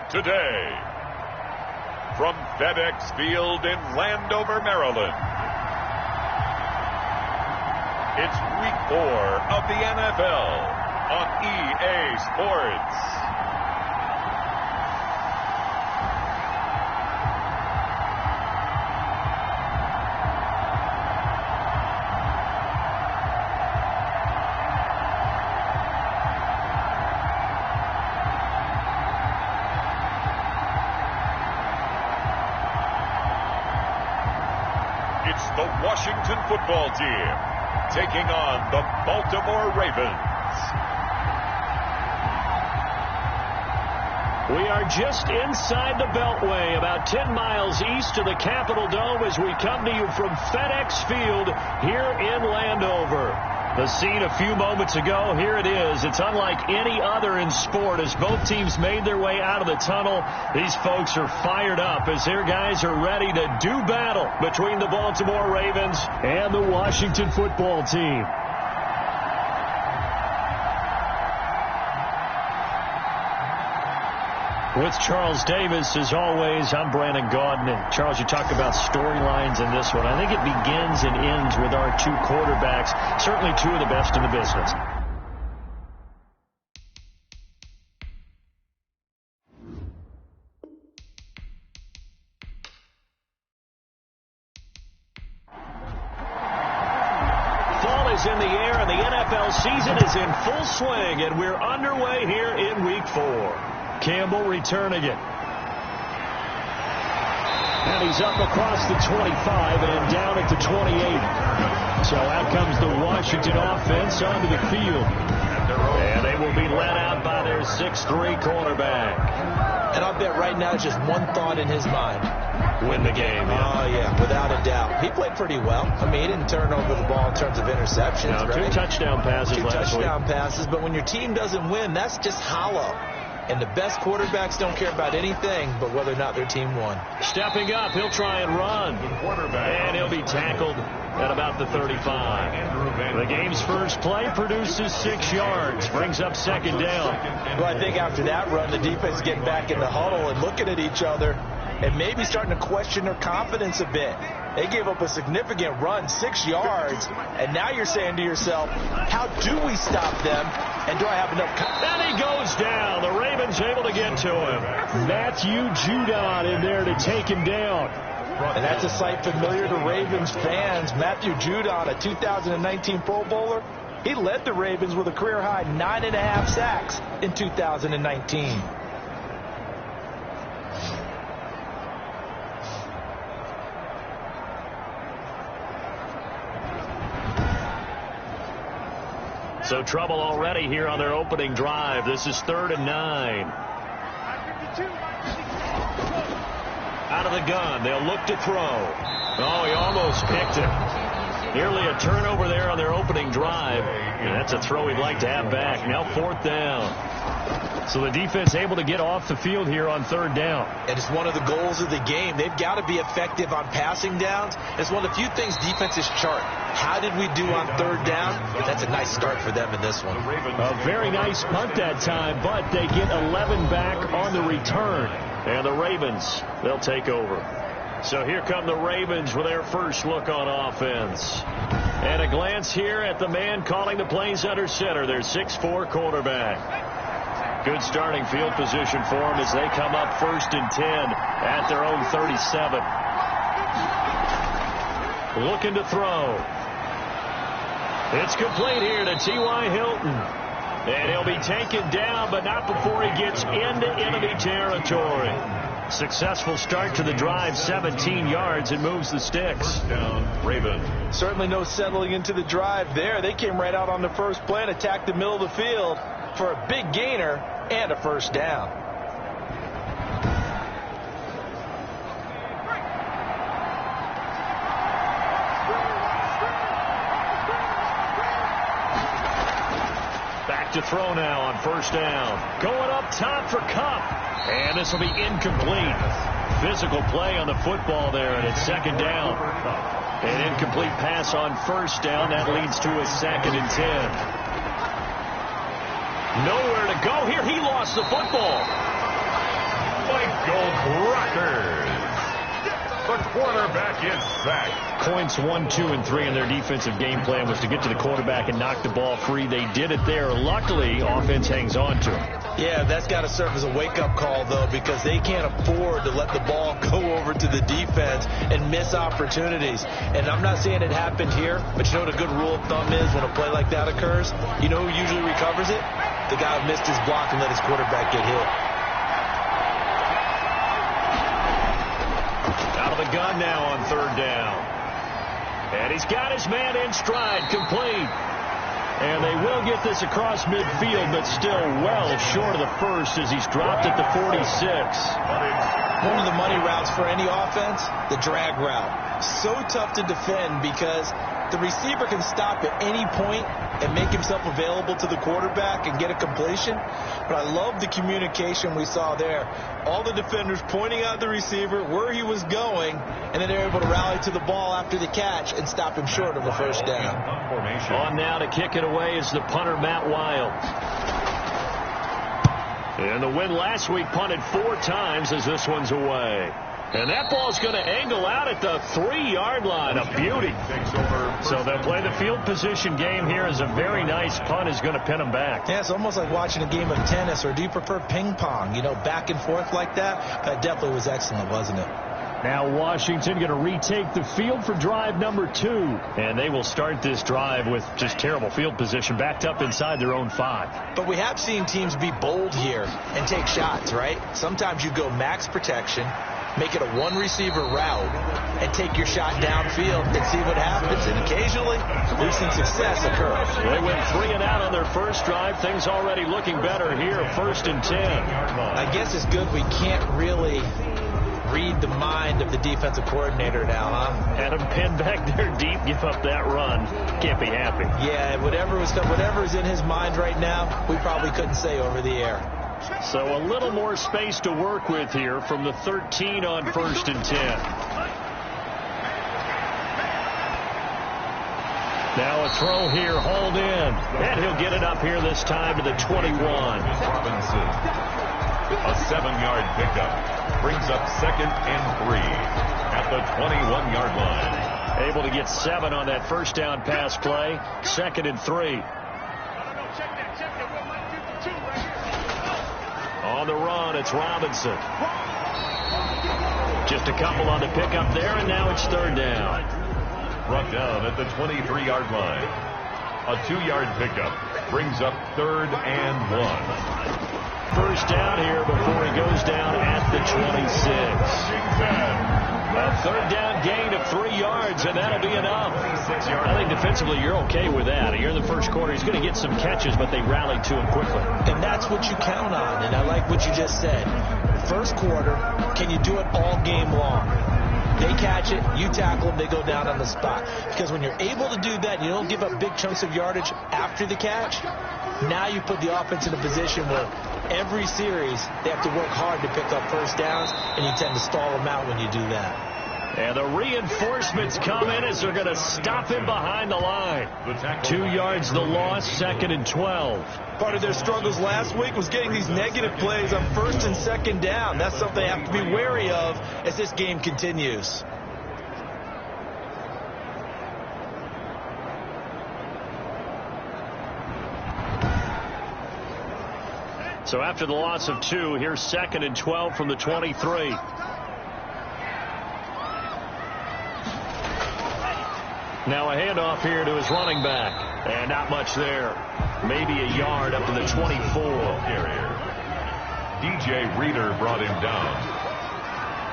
today. From FedEx Field in Landover, Maryland, it's Week 4 of the NFL on EA Sports. It's the Washington football team taking on the Baltimore Ravens. We are just inside the Beltway, about 10 miles east of the Capitol Dome as we come to you from FedEx Field here in Landover. The scene a few moments ago, here it is. It's unlike any other in sport as both teams made their way out of the tunnel. These folks are fired up as their guys are ready to do battle between the Baltimore Ravens and the Washington football team. With Charles Davis, as always, I'm Brandon Gaudin. And Charles, you talk about storylines in this one. I think it begins and ends with our two quarterbacks, certainly two of the best in the business. Fall is in the air, and the NFL season is in full swing, and we're underway here in Week 4. Campbell returning it. And he's up across the 25 and down at the 28. So out comes the Washington offense onto the field. And they will be led out by their 6'3" cornerback. And I'll bet right now it's just one thought in his mind. Win the game. Oh, yeah, without a doubt. He played pretty well. I mean, he didn't turn over the ball in terms of interceptions. No, right? 2 touchdown passes last week. 2 touchdown passes, but when your team doesn't win, that's just hollow. And the best quarterbacks don't care about anything but whether or not their team won. Stepping up, he'll try and run. And he'll be tackled at about the 35. The game's first play produces 6 yards, brings up second down. Well, I think after that run, the defense getting back in the huddle and looking at each other and maybe starting to question their confidence a bit. They gave up a significant run, 6 yards, and now you're saying to yourself, how do we stop them, and do I have enough confidence? And he goes down. The Ravens able to get to him. Matthew Judon in there to take him down. And that's a sight familiar to Ravens fans. Matthew Judon, a 2019 Pro Bowler, he led the Ravens with a career-high 9.5 sacks in 2019. So trouble already here on their opening drive. This is 3rd and 9. Out of the gun. They'll look to throw. Oh, he almost picked it. Nearly a turnover there on their opening drive. And that's a throw he'd like to have back. Now 4th down. So the defense able to get off the field here on 3rd down. And it's one of the goals of the game. They've got to be effective on passing downs. It's one of the few things defenses chart. How did we do on 3rd down? That's a nice start for them in this one. A very nice punt that time, but they get 11 back on the return. And the Ravens, they'll take over. So here come the Ravens with their first look on offense. And a glance here at the man calling the plays under center, their 6'4" quarterback. Good starting field position for them as they come up 1st and 10 at their own 37. Looking to throw. It's complete here to T.Y. Hilton. And he'll be taken down, but not before he gets into enemy territory. Successful start to the drive, 17 yards, and moves the sticks. Down, Ravens. Certainly no settling into the drive there. They came right out on the first play and attacked the middle of the field for a big gainer and a 1st down. Back to throw now on 1st down. Going up top for Kupp. And this will be incomplete. Physical play on the football there, and it's 2nd down. An incomplete pass on 1st down. That leads to a 2nd and 10. Nowhere to go here. He lost the football. Gold Rockers. The quarterback is sacked. Points 1, 2, and 3 in their defensive game plan was to get to the quarterback and knock the ball free. They did it there. Luckily, offense hangs on to him. Yeah, that's got to serve as a wake-up call, though, because they can't afford to let the ball go over to the defense and miss opportunities. And I'm not saying it happened here, but you know what a good rule of thumb is when a play like that occurs? You know who usually recovers it? The guy who missed his block and let his quarterback get hit. Out of the gun now on third down. And he's got his man in stride, complete. And they will get this across midfield, but still well short of the first as he's dropped at the 46. One of the money routes for any offense, the drag route. So tough to defend because the receiver can stop at any point and make himself available to the quarterback and get a completion. But I love the communication we saw there. All the defenders pointing out the receiver, where he was going, and then they're able to rally to the ball after the catch and stop him short of a first down. On now to kick it away is the punter, Matt Wild. And the win last week punted 4 times as this one's away. And that ball's going to angle out at the 3-yard line. A beauty. So they'll play the field position game here as a very nice punt is going to pin them back. Yeah, it's almost like watching a game of tennis, or do you prefer ping pong? You know, back and forth like that? That definitely was excellent, wasn't it? Now Washington going to retake the field for drive number 2. And they will start this drive with just terrible field position, backed up inside their own 5. But we have seen teams be bold here and take shots, right? Sometimes you go max protection, make it a one-receiver route, and take your shot downfield and see what happens. And occasionally, we've seen success occur. They went 3 and out on their first drive. Things already looking better here. 1st and 10. I guess it's good we can't really read the mind of the defensive coordinator now, huh? Had him pinned back there deep, give up that run. Can't be happy. Yeah, whatever is in his mind right now, we probably couldn't say over the air. So a little more space to work with here from the 13 on 1st and 10. Now a throw here, hauled in. And he'll get it up here this time to the 21. Robinson. A 7-yard pickup. Brings up 2nd and 3 at the 21-yard line. Able to get 7 on that first down pass play. 2nd and 3. On the run, it's Robinson. Just a couple on the pickup there, and now it's 3rd down. Brought down at the 23-yard line. A 2-yard pickup brings up 3rd and 1. First down here before he goes down at the 26. A 3rd down gain of 3 yards, and that'll be enough. I think defensively you're okay with that. Here in the first quarter, he's going to get some catches, but they rallied to him quickly. And that's what you count on, and I like what you just said. First quarter, can you do it all game long? They catch it, you tackle them, they go down on the spot. Because when you're able to do that, you don't give up big chunks of yardage after the catch. Now you put the offense in a position where every series they have to work hard to pick up first downs, and you tend to stall them out when you do that. And the reinforcements come in as they're going to stop him behind the line. 2 yards the loss, 2nd and 12. Part of their struggles last week was getting these negative plays on 1st and 2nd down. That's something they have to be wary of as this game continues. So after the loss of 2, here's 2nd and 12 from the 23. Now a handoff here to his running back. And not much there. Maybe a yard up to the 24. DJ Reader brought him down.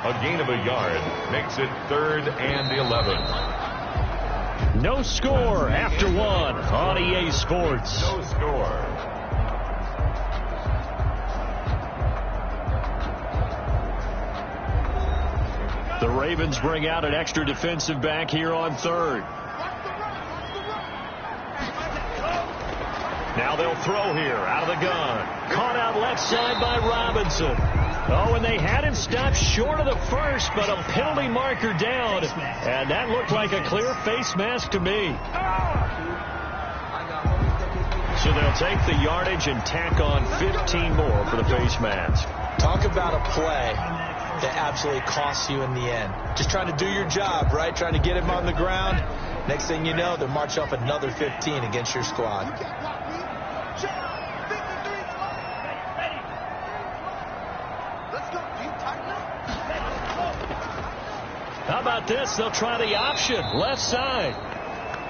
A gain of a yard makes it 3rd and 11. No score after 1 on EA Sports. No score. The Ravens bring out an extra defensive back here on 3rd. Now they'll throw here out of the gun. Caught out left side by Robinson. Oh, and they had him stopped short of the first, but a penalty marker down. And that looked like a clear face mask to me. So they'll take the yardage and tack on 15 more for the face mask. Talk about a play that absolutely costs you in the end. Just trying to do your job, right? Trying to get him on the ground. Next thing you know, they'll march off another 15 against your squad. How about this? They'll try the option, left side.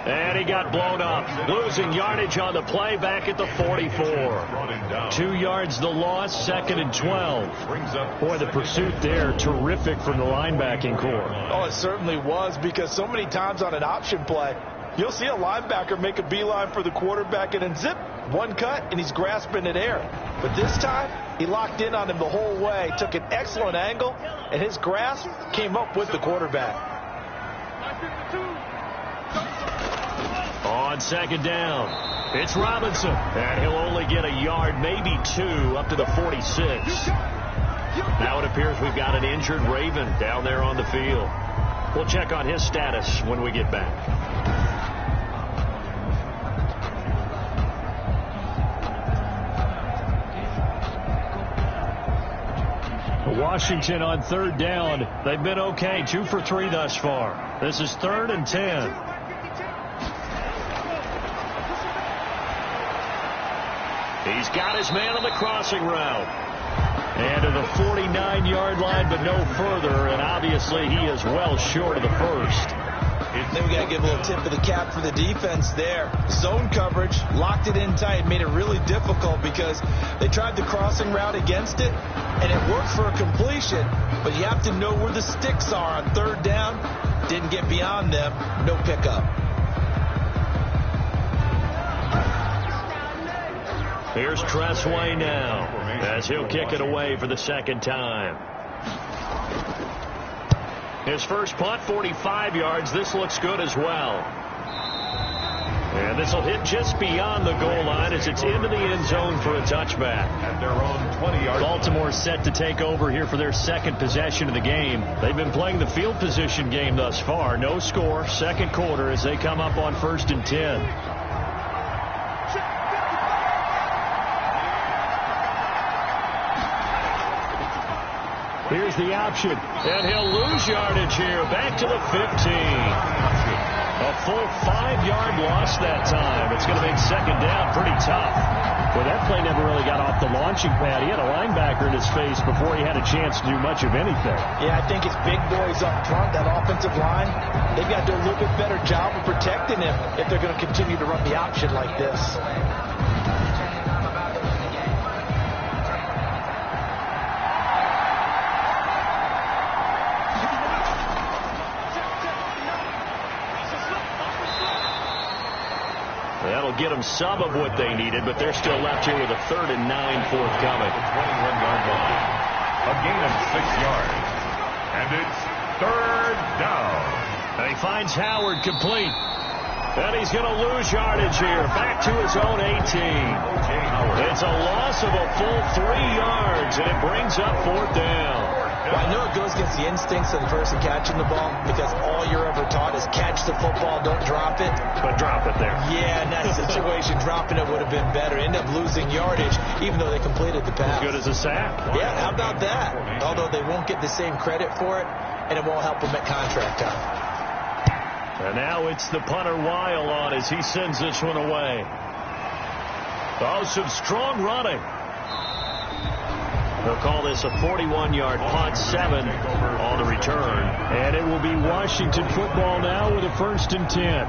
And he got blown up. Losing yardage on the play back at the 44. 2 yards the loss, 2nd and 12. Boy, the pursuit there, terrific from the linebacking core. Oh, it certainly was, because so many times on an option play, you'll see a linebacker make a beeline for the quarterback and then zip, one cut, and he's grasping at air. But this time, he locked in on him the whole way, took an excellent angle, and his grasp came up with the quarterback. On 2nd down, it's Robinson, and he'll only get a yard, maybe 2, up to the 46. Now it appears we've got an injured Raven down there on the field. We'll check on his status when we get back. Washington on 3rd down. They've been okay, 2 for 3 thus far. This is 3rd and 10. He's got his man on the crossing route. And to the 49-yard line, but no further. And obviously he is well short of the first. Then we got to give a little tip of the cap for the defense there. Zone coverage, locked it in tight, made it really difficult because they tried the crossing route against it, and it worked for a completion. But you have to know where the sticks are on 3rd down. Didn't get beyond them. No pickup. Here's Tressway now as he'll kick it away for the 2nd time. His first punt, 45 yards. This looks good as well. And this will hit just beyond the goal line as it's into the end zone for a touchback. At their own 20-yard. Baltimore set to take over here for their 2nd possession of the game. They've been playing the field position game thus far. No score, 2nd quarter as they come up on 1st and 10. Here's the option, and he'll lose yardage here, back to the 15. A full 5-yard loss that time. It's going to make 2nd down pretty tough. Well, that play never really got off the launching pad. He had a linebacker in his face before he had a chance to do much of anything. Yeah, I think it's big boys up front, that offensive line. They've got to do a little bit better job of protecting him if they're going to continue to run the option like this. That'll get them some of what they needed, but they're still left here with a 3rd and 9 forthcoming. 21-yard line. A gain of 6 yards. And it's 3rd down. And he finds Howard complete. And he's going to lose yardage here. Back to his own 18. It's a loss of a full 3 yards, and it brings up 4th down. Well, I know it goes against the instincts of the person catching the ball because all you're ever taught is catch the football, don't drop it. But drop it there. Yeah, in that situation, dropping it would have been better. End up losing yardage, even though they completed the pass. As good as a sack. Yeah, how about that? Although they won't get the same credit for it, and it won't help them at contract time. And now it's the punter Weil on as he sends this one away. Oh, some strong running. They'll call this a 41-yard punt, 7 on the return. And it will be Washington football now with a 1st and 10.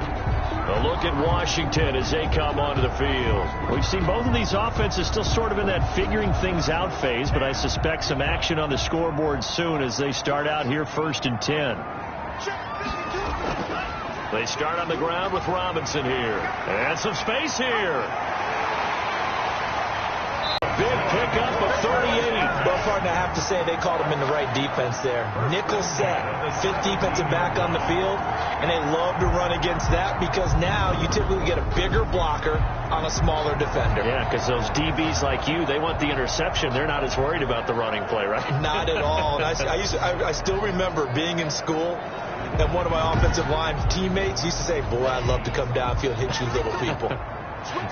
A look at Washington as they come onto the field. We've seen both of these offenses still sort of in that figuring things out phase, but I suspect some action on the scoreboard soon as they start out here 1st and 10. They start on the ground with Robinson here. And some space here. Big pickup of 38. Well, partner, I have to say they called him in the right defense there. Nickel set, 5th defensive back on the field, and they love to run against that because now you typically get a bigger blocker on a smaller defender. Yeah, because those DBs like you, they want the interception. They're not as worried about the running play, right? Not at all. And I still remember being in school, and one of my offensive line teammates used to say, boy, I'd love to come downfield and hit you little people.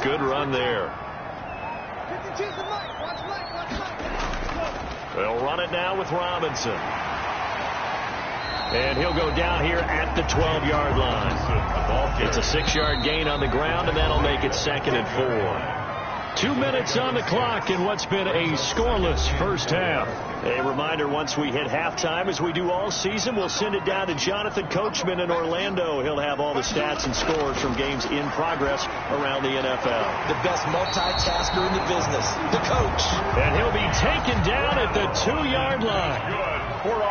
Good run there. They'll run it now with Robinson. And he'll go down here at the 12-yard line. It's a 6-yard gain on the ground, and that'll make it 2nd and 4. 2 minutes on the clock in what's been a scoreless first half. A reminder, once we hit halftime, as we do all season, we'll send it down to Jonathan Coachman in Orlando. He'll have all the stats and scores from games in progress around the NFL. The best multitasker in the business, the coach. And he'll be taken down at the 2-yard line.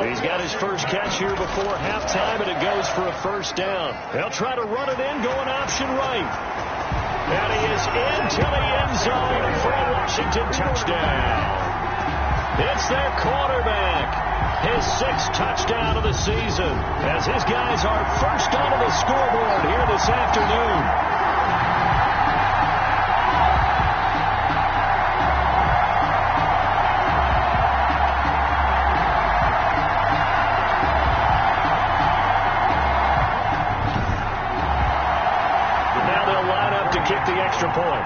He's got his first catch here before halftime, and it goes for a first down. They'll try to run it in, going option right. And he is into the end zone for a Washington touchdown. It's their quarterback. His 6th touchdown of the season, as his guys are first onto the scoreboard here this afternoon. Kick the extra point.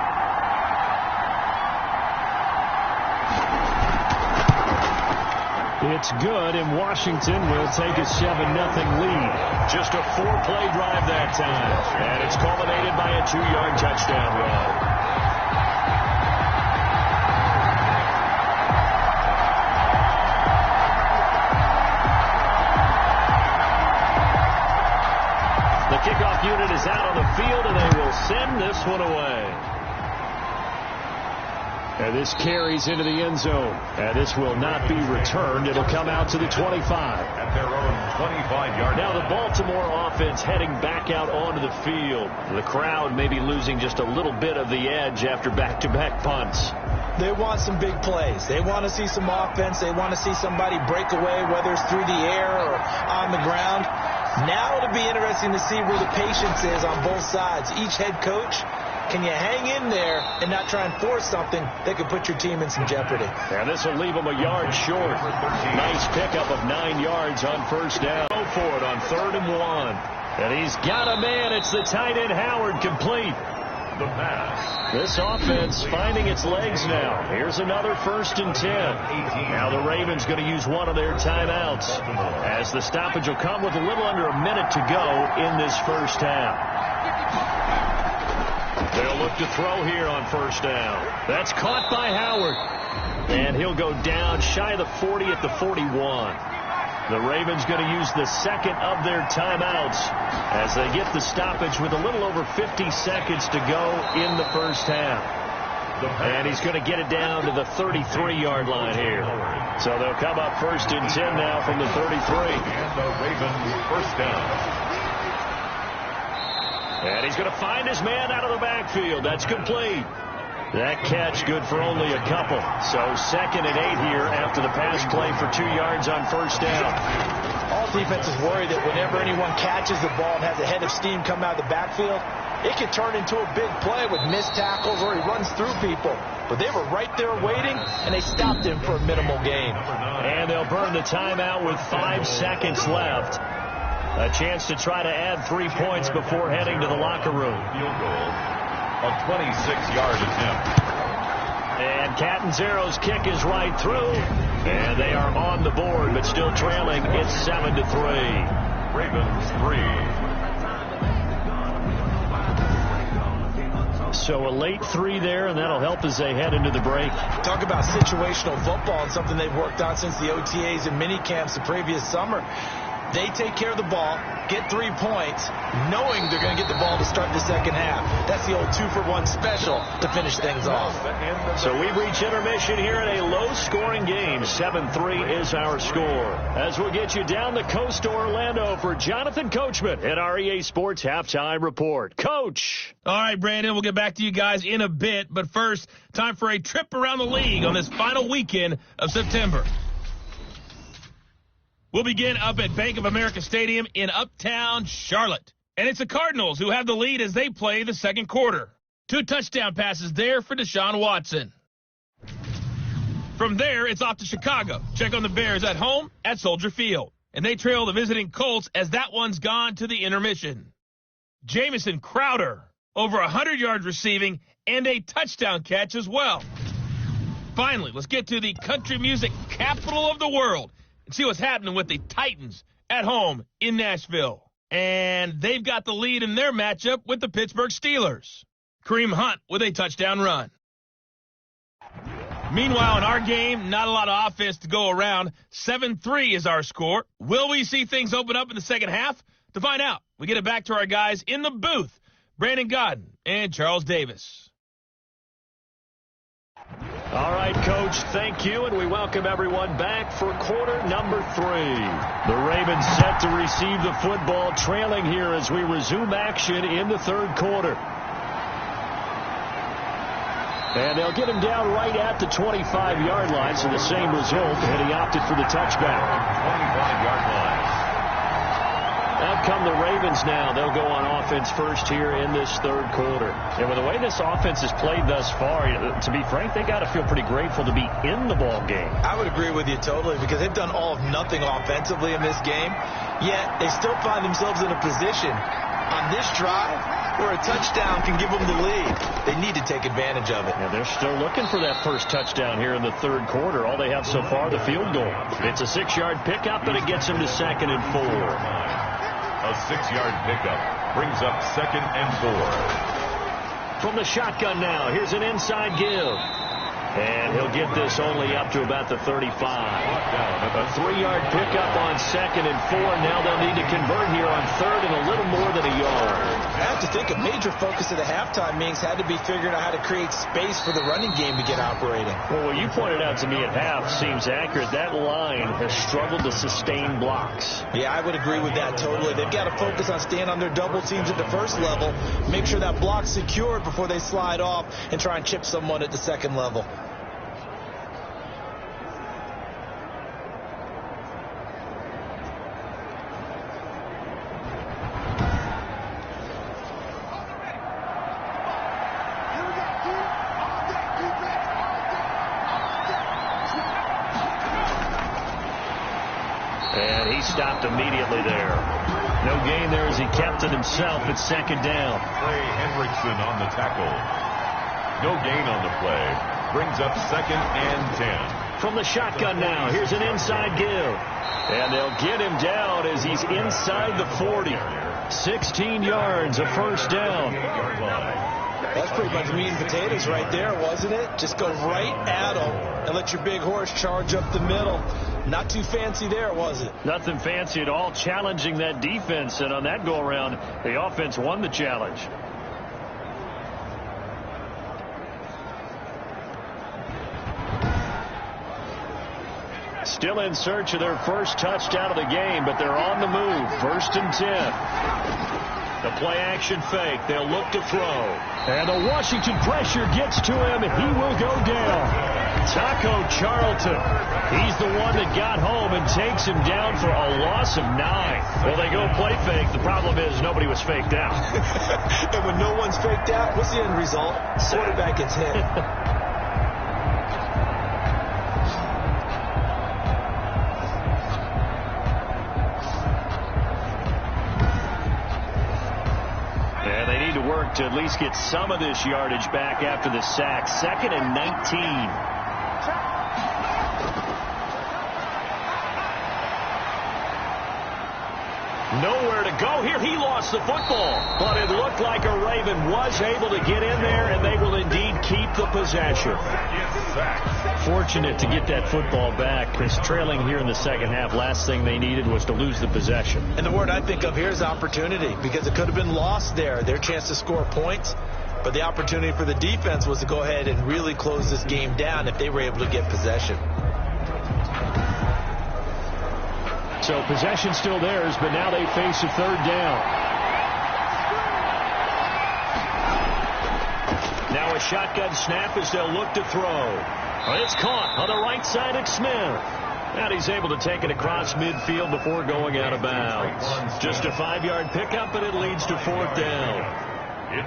It's good, and Washington will take a 7-0 lead. Just a 4-play drive that time, and it's culminated by a 2-yard touchdown run. The kickoff unit is out on the field, and they will send this one away. And this carries into the end zone. And this will not be returned. It'll come out to the 25. At their own 25-yard line. Now the Baltimore offense heading back out onto the field. The crowd may be losing just a little bit of the edge after back-to-back punts. They want some big plays. They want to see some offense. They want to see somebody break away, whether it's through the air or on the ground. Now it'll be interesting to see where the patience is on both sides. Each head coach, can you hang in there and not try and force something that could put your team in some jeopardy? And this will leave them a yard short. Nice pickup of 9 yards on first down. Go for it on 3rd and 1. And he's got a man. It's the tight end Howard, complete. The pass. This offense finding its legs now. Here's another 1st and 10. Now the Ravens going to use one of their timeouts, as the stoppage will come with a little under a minute to go in this first half. They'll look to throw here on first down. That's caught by Howard. And he'll go down shy of the 40 at the 41. The Ravens going to use the 2nd of their timeouts as they get the stoppage with a little over 50 seconds to go in the first half. And he's going to get it down to the 33-yard line here. So they'll come up 1st and 10 now from the 33. And the Ravens first down. And he's going to find his man out of the backfield. That's complete. That catch good for only a couple. So 2nd and 8 here after the pass play for 2 yards on first down. All defenses worry that whenever anyone catches the ball and has a head of steam come out of the backfield, it can turn into a big play with missed tackles or he runs through people. But they were right there waiting, and they stopped him for a minimal gain. And they'll burn the timeout with 5 seconds left. A chance to try to add 3 points before heading to the locker room. Field goal. A 26-yard attempt. And Catanzero's kick is right through. And they are on the board, but still trailing. It's 7-3. Ravens 3. So a late 3 there, and that'll help as they head into the break. Talk about situational football and something they've worked on since the OTAs and mini camps the previous summer. They take care of the ball, get 3 points, knowing they're going to get the ball to start the second half. That's the old 2-for-1 special to finish things off. So we reach intermission here in a low-scoring game. 7-3 is our score. As we'll get you down the coast to Orlando for Jonathan Coachman at our EA Sports Halftime Report. Coach! All right, Brandon, we'll get back to you guys in a bit. But first, time for a trip around the league on this final weekend of September. We'll begin up at Bank of America Stadium in Uptown Charlotte. And it's the Cardinals who have the lead as they play the second quarter. 2 touchdown passes there for Deshaun Watson. From there, it's off to Chicago. Check on the Bears at home at Soldier Field. And they trail the visiting Colts as that one's gone to the intermission. Jamison Crowder over 100 yards receiving, and a touchdown catch as well. Finally, let's get to the country music capital of the world and see what's happening with the Titans at home in Nashville. And they've got the lead in their matchup with the Pittsburgh Steelers. Kareem Hunt with a touchdown run. Meanwhile, in our game, not a lot of offense to go around. 7-3 is our score. Will we see things open up in the second half? To find out, we get it back to our guys in the booth, Brandon Godden and Charles Davis. All right, Coach, thank you, and we welcome everyone back for quarter number 3. The Ravens set to receive the football, trailing here as we resume action in the third quarter. And they'll get him down right at the 25-yard line, so the same result, and he opted for the touchback. 25-yard line. Out come the Ravens now. They'll go on offense first here in this third quarter. And with the way this offense has played thus far, to be frank, they got to feel pretty grateful to be in the ball game. I would agree with you totally, because they've done all of nothing offensively in this game, yet they still find themselves in a position on this drive where a touchdown can give them the lead. They need to take advantage of it. Yeah, they're still looking for that first touchdown here in the third quarter. All they have so far, the field goal. It's a 6-yard pickup, and it gets them to 2nd and 4. A 6-yard pickup brings up 2nd and 4. From the shotgun now, here's an inside give. And he'll get this only up to about the 35. A 3-yard pickup on 2nd and 4. Now they'll need to convert here on 3rd and a little more than a yard. I have to think a major focus of the halftime meetings had to be figuring out how to create space for the running game to get operating. Well, what you pointed out to me at half seems accurate. That line has struggled to sustain blocks. Yeah, I would agree with that totally. They've got to focus on staying on their double teams at the first level, make sure that block's secured before they slide off and try and chip someone at the second level. And he stopped immediately there. No gain there as he kept it himself at 2nd down. Trey Hendrickson on the tackle. No gain on the play. Brings up 2nd and 10. From the shotgun now, here's an inside give. And they'll get him down as he's inside the 40. 16 yards, a first down. That's pretty much meat and potatoes right there, wasn't it? Just go right at them and let your big horse charge up the middle. Not too fancy there, was it? Nothing fancy at all, challenging that defense. And on that go-around, the offense won the challenge. Still in search of their first touchdown of the game, but they're on the move. 1st and 10. The play-action fake. They'll look to throw. And the Washington pressure gets to him. He will go down. Taco Charlton. He's the one that got home and takes him down for a loss of 9. Well, they go play fake. The problem is nobody was faked out. And when no one's faked out, what's the end result? Quarterback gets hit. To at least get some of this yardage back after the sack. 2nd and 19. Nowhere to go here. He lost the football. But it looked like a Raven was able to get in there, and they will indeed keep the possession. Fortunate to get that football back, because trailing here in the second half, last thing they needed was to lose the possession. And the word I think of here is opportunity, because it could have been lost there, their chance to score points. But the opportunity for the defense was to go ahead and really close this game down if they were able to get possession. So possession still theirs, but now they face a 3rd down. Now a shotgun snap as they'll look to throw. It's caught on the right side of Smith. And he's able to take it across midfield before going out of bounds. Just a 5-yard pickup, and it leads to 4th down.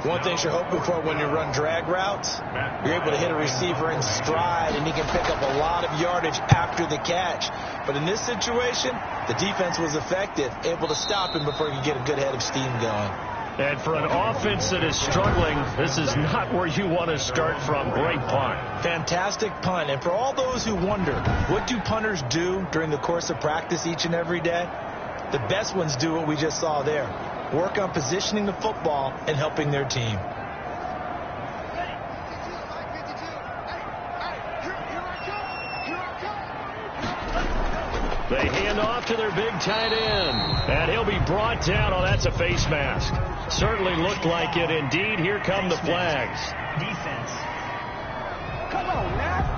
One thing you're hoping for when you run drag routes, you're able to hit a receiver in stride, and he can pick up a lot of yardage after the catch. But in this situation, the defense was effective, able to stop him before he could get a good head of steam going. And for an offense that is struggling, this is not where you want to start from. Great punt. Fantastic punt. And for all those who wonder, what do punters do during the course of practice each and every day? The best ones do what we just saw there. Work on positioning the football and helping their team. They hand off to their big tight end. And he'll be brought down. Oh, that's a face mask. Certainly looked like it. Indeed, here come the flags. Defense. Come on, now.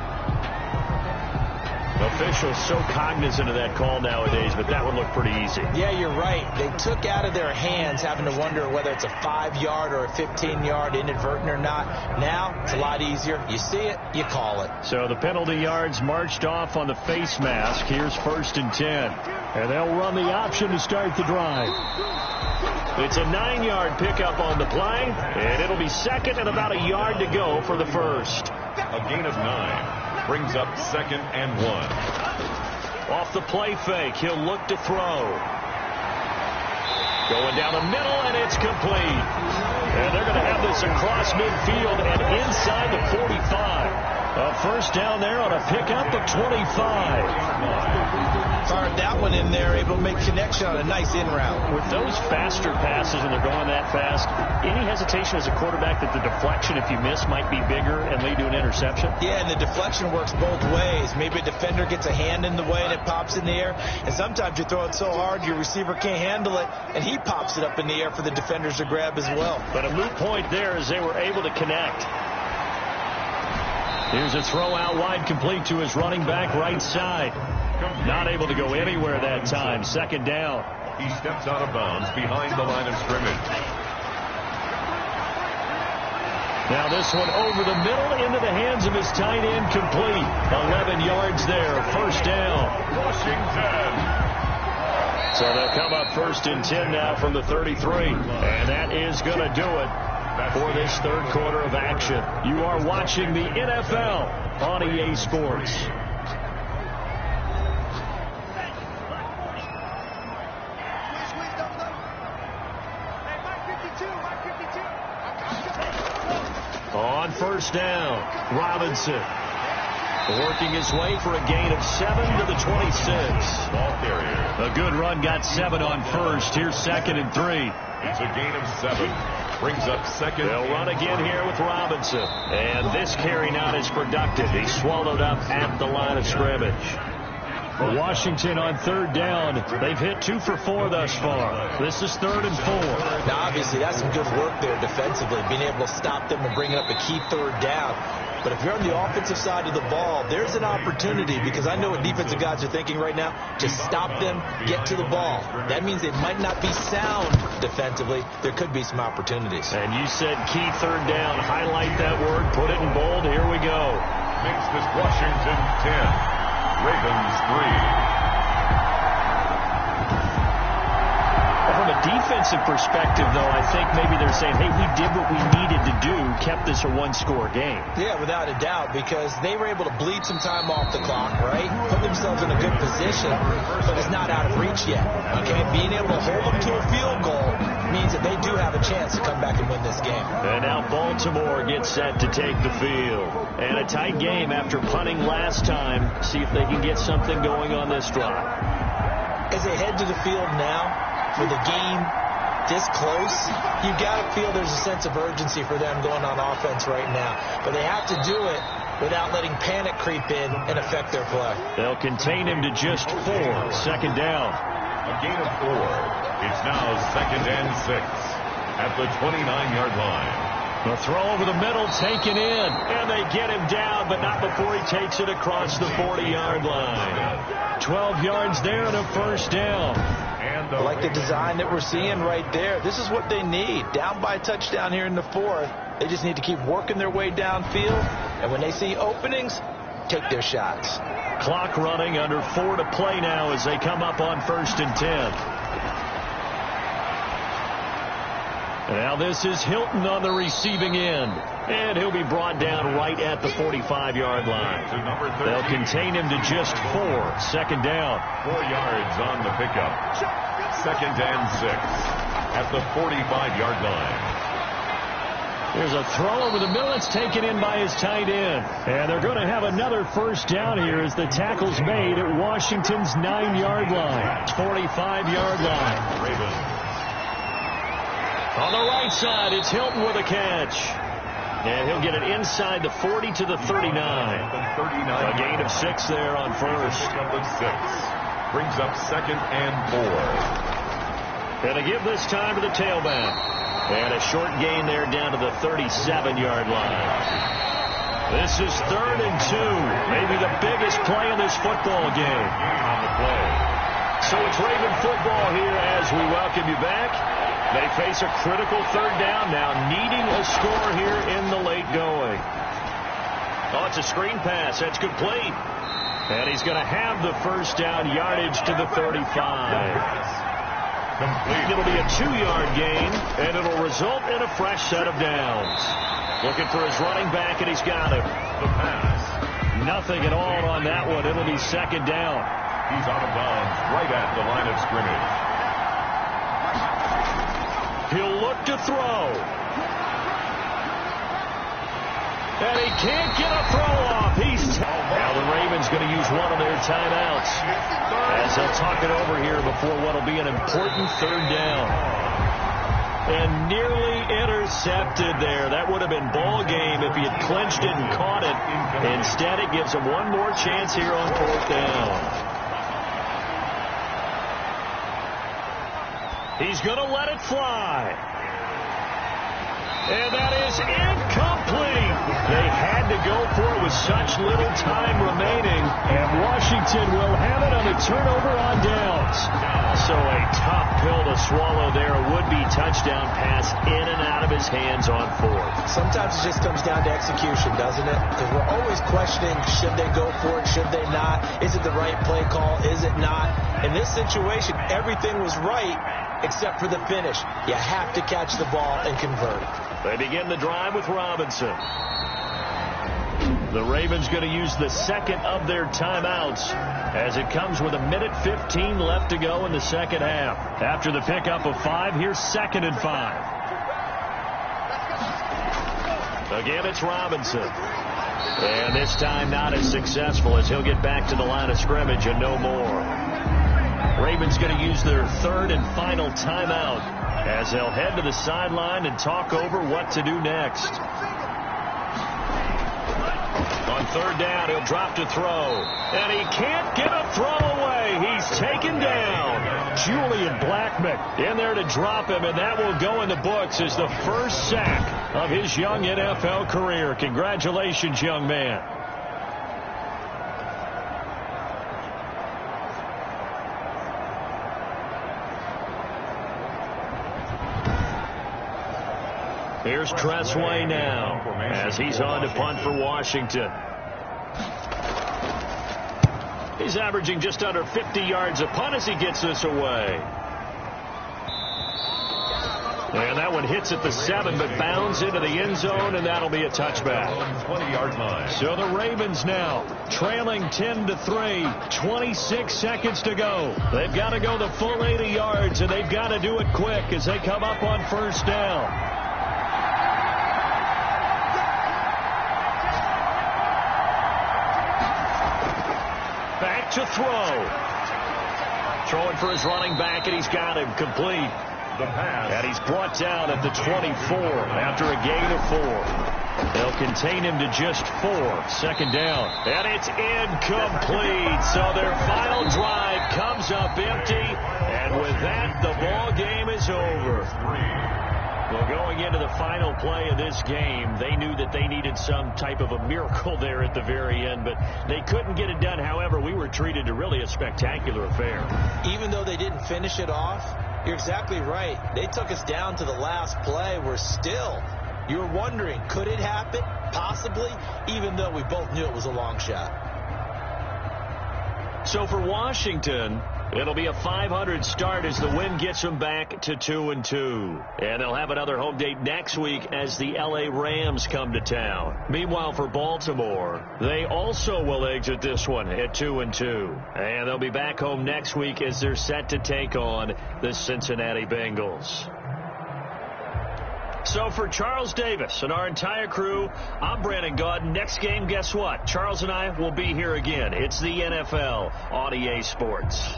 Officials so cognizant of that call nowadays, but that one looked pretty easy. Yeah, you're right. They took out of their hands having to wonder whether it's a 5-yard or a 15-yard inadvertent or not. Now, it's a lot easier. You see it, you call it. So the penalty yards marched off on the face mask. Here's 1st and 10. And they'll run the option to start the drive. It's a 9-yard pickup on the play, and it'll be 2nd and about a yard to go for the first. A gain of 9. Brings up 2nd and 1. Off the play fake, he'll look to throw. Going down the middle, and it's complete. And they're going to have this across midfield and inside the 45. A first down there on a pickup of 25. Fired that one in there, able to make connection on a nice in route. With those faster passes, when they're going that fast, any hesitation as a quarterback that the deflection, if you miss, might be bigger and lead to an interception? Yeah, and the deflection works both ways. Maybe a defender gets a hand in the way and it pops in the air. And sometimes you throw it so hard your receiver can't handle it, and he pops it up in the air for the defenders to grab as well. But a moot point there as they were able to connect. Here's a throw out wide, complete to his running back right side. Not able to go anywhere that time. 2nd down. He steps out of bounds behind the line of scrimmage. Now this one over the middle into the hands of his tight end, complete. 11 yards there. 1st down. Washington. So they'll come up 1st and 10 now from the 33. And that is going to do it for this 3rd quarter of action. You are watching the NFL on EA Sports. On 1st down, Robinson working his way for a gain of 7 to the 26. Ball carrier. A good run, got 7 on 1st. Here's 2nd and 3. It's a gain of 7. Brings up 2nd. They'll run again here with Robinson. And this carry not as productive. He's swallowed up at the line of scrimmage. Washington on 3rd down. They've hit 2 for 4 thus far. This is 3rd and 4. Now, obviously, that's some good work there defensively, being able to stop them and bringing up a key 3rd down. But if you're on the offensive side of the ball, there's an opportunity, because I know what defensive guys are thinking right now, to stop them, get to the ball. That means they might not be sound defensively. There could be some opportunities. And you said key 3rd down. Highlight that word. Put it in bold. Here we go. Makes this Washington 10. Ravens 3. From a defensive perspective, though, I think maybe they're saying, hey, we did what we needed to do, kept this a 1-score game. Yeah, without a doubt, because they were able to bleed some time off the clock, right? Put themselves in a good position, but it's not out of reach yet. Okay, being able to hold them to a field goal means that they do have a chance to come back and win this game. And now Baltimore gets set to take the field. And a tight game after punting last time. See if they can get something going on this drive. As they head to the field now, with a game this close, you got to feel there's a sense of urgency for them going on offense right now. But they have to do it without letting panic creep in and affect their play. They'll contain him to just 4. 2nd down. A gain of 4. It's now 2nd and 6 at the 29-yard line. The throw over the middle, taken in, and they get him down, but not before he takes it across the 40-yard line. 12 yards there and a 1st down. I like the design that we're seeing right there. This is what they need. Down by a touchdown here in the 4th. They just need to keep working their way downfield, and when they see openings, take their shots. Clock running, under 4 to play now as they come up on 1st and 10. Now this is Hilton on the receiving end. And he'll be brought down right at the 45-yard line. They'll contain him to just 4. 2nd down. 4 yards on the pickup. 2nd and 6 at the 45-yard line. There's a throw over the middle. It's taken in by his tight end. And they're going to have another first down here as the tackle's made at Washington's 9-yard line. 45-yard line. Ravens. On the right side, it's Hilton with a catch. And he'll get it inside the 40 to the 39. A gain of 6 there on first. Brings up 2nd and 4. And to give this time to the tailback. And a short gain there down to the 37-yard line. This is 3rd and 2. Maybe the biggest play in this football game. On the play. So it's Raven football here as we welcome you back. They face a critical 3rd down now, needing a score here in the late going. Oh, it's a screen pass. That's complete. And he's going to have the first down, yardage to the 35. Complete. It'll be a 2-yard gain, and it'll result in a fresh set of downs. Looking for his running back, and he's got him. The pass. Nothing at all on that one. It'll be 2nd down. He's out of bounds right at the line of scrimmage. He'll look to throw. And he can't get a throw off. Now the Ravens going to use one of their timeouts as they'll talk it over here before what will be an important 3rd down. And nearly intercepted there. That would have been ball game if he had clinched it and caught it. Instead, it gives him one more chance here on 4th down. He's going to let it fly. And that is incomplete. They had to go for it with such little time remaining. And Washington will have it on a turnover on downs. So a tough pill to swallow there. A would-be touchdown pass in and out of his hands on 4th. Sometimes it just comes down to execution, doesn't it? Because we're always questioning, should they go for it, should they not? Is it the right play call? Is it not? In this situation, everything was right except for the finish. You have to catch the ball and convert. They begin the drive with Robinson. The Ravens going to use the 2nd of their timeouts as it comes with 1:15 left to go in the 2nd half. After the pickup of 5, here's 2nd and 5. Again, it's Robinson. And this time not as successful as he'll get back to the line of scrimmage and no more. Ravens going to use their 3rd and final timeout as they'll head to the sideline and talk over what to do next. On 3rd down, he'll drop to throw. And he can't get a throw away. He's taken down. Julian Blackman in there to drop him, and that will go in the books as the first sack of his young NFL career. Congratulations, young man. Here's Tressway now as he's on to punt for Washington. He's averaging just under 50 yards a punt as he gets this away. And that one hits at the 7, but bounds into the end zone, and that'll be a touchback. 20-yard line. So the Ravens now trailing 10-3, 26 seconds to go. They've got to go the full 80 yards, and they've got to do it quick as they come up on 1st down. Back to throw. Throwing for his running back, and he's got him complete. The pass. And he's brought down at the 24 after a gain of 4. They'll contain him to just 4. 2nd down. And it's incomplete. So their final drive comes up empty. And with that, the ball game is over. Well, going into the final play of this game, they knew that they needed some type of a miracle there at the very end, but they couldn't get it done. However, we were treated to really a spectacular affair. Even though they didn't finish it off, you're exactly right. They took us down to the last play. We're still, you're wondering, could it happen? Possibly, even though we both knew it was a long shot. So for Washington, it'll be a 500 start as the win gets them back to 2-2. And they'll have another home date next week as the LA Rams come to town. Meanwhile, for Baltimore, they also will exit this one at 2-2. And they'll be back home next week as they're set to take on the Cincinnati Bengals. So for Charles Davis and our entire crew, I'm Brandon Gaudin. Next game, guess what? Charles and I will be here again. It's the NFL on EA Sports.